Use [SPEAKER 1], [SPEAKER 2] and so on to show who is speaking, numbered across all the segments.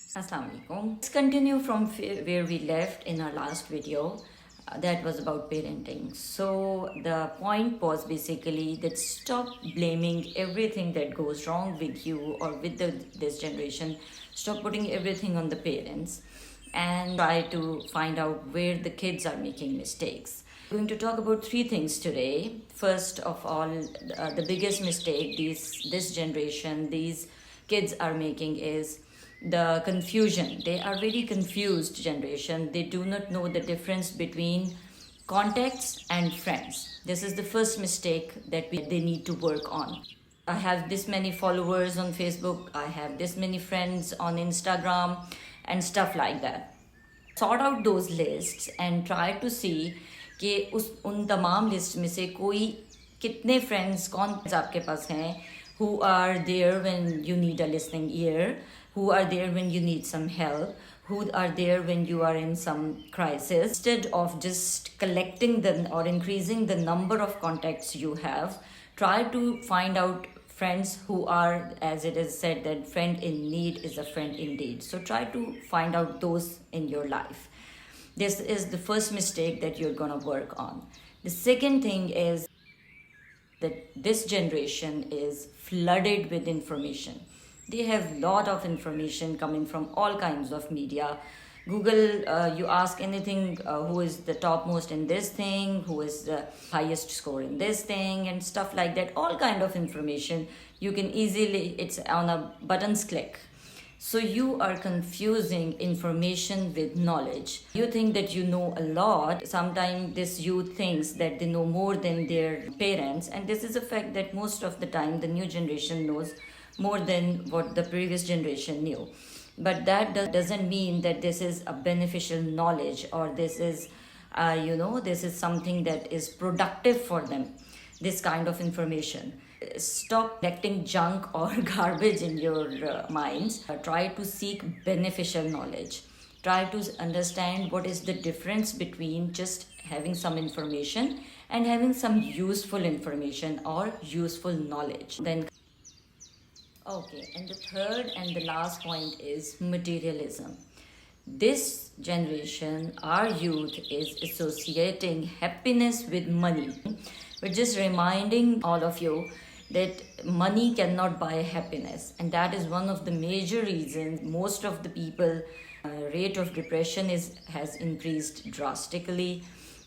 [SPEAKER 1] Assalamu alaikum. Let's continue from where we left in our last video. That was about parenting. So the point was basically that stop blaming everything that goes wrong with you or with this generation. Stop putting everything on the parents and try to find out where the kids are making mistakes. We're going to talk about three things today. First of all, the biggest mistake this generation, these kids are making is the confusion. They are very confused generation. They do not know the difference between contacts and friends. This is the first mistake that they need to work on. I have this many followers on Facebook, I have this many friends on Instagram and stuff like that. Sort out those lists and try to see कि उन तमाम list में से कोई कितने friends कौन आपके पास हैं who are there when you need a listening ear, who are there when you need some help, who are there when you are in some crisis. Instead of just collecting them or increasing the number of contacts you have, try to find out friends who are, as it is said, that friend in need is a friend indeed. So try to find out those in your life. This is the first mistake that you're gonna work on. The second thing is that this generation is flooded with information. They have a lot of information coming from all kinds of media. Google, you ask anything, who is the topmost in this thing, who is the highest score in this thing, and stuff like that. All kind of information. You can easily, it's on a button's click. So you are confusing information with knowledge. You think that you know a lot. Sometimes this youth thinks that they know more than their parents, and this is a fact that most of the time the new generation knows more than what the previous generation knew. But that doesn't mean that this is a beneficial knowledge or this is, this is something that is productive for them, this kind of information. Stop collecting junk or garbage in your minds. Try to seek beneficial knowledge. Try to understand what is the difference between just having some information and having some useful information or useful knowledge. Then, okay, and the third and the last point is materialism. This generation, our youth, is associating happiness with money. We're just reminding all of you that money cannot buy happiness, and that is one of the major reasons most of the people rate of depression has increased drastically,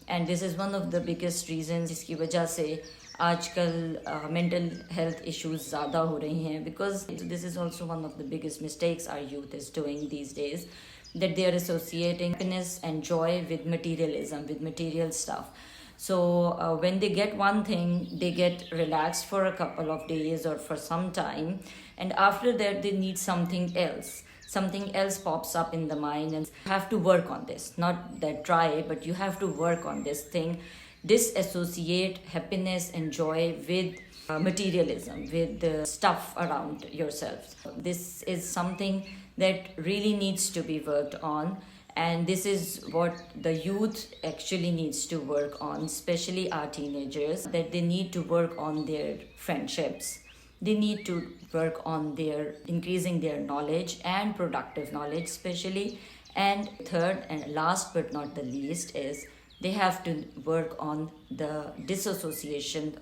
[SPEAKER 1] and this is one of the biggest reasons जिसकी वजह से आजकल mental health issues ज़्यादा हो रही हैं, because this is also one of the biggest mistakes our youth is doing these days, that they are associating happiness and joy with materialism, with material stuff. So when they get one thing, they get relaxed for a couple of days or for some time, and after that they need something else. Something else pops up in the mind, and you have to work on this. Not that try, but you have to work on this thing. Disassociate happiness and joy with materialism, with the stuff around yourself. This is something that really needs to be worked on. And this is what the youth actually needs to work on, especially our teenagers, that they need to work on their friendships. They need to work on their increasing their knowledge and productive knowledge especially. And third and last but not the least is they have to work on the disassociation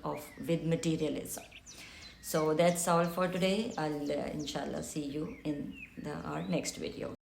[SPEAKER 1] with materialism. So that's all for today. I'll inshallah see you in our next video.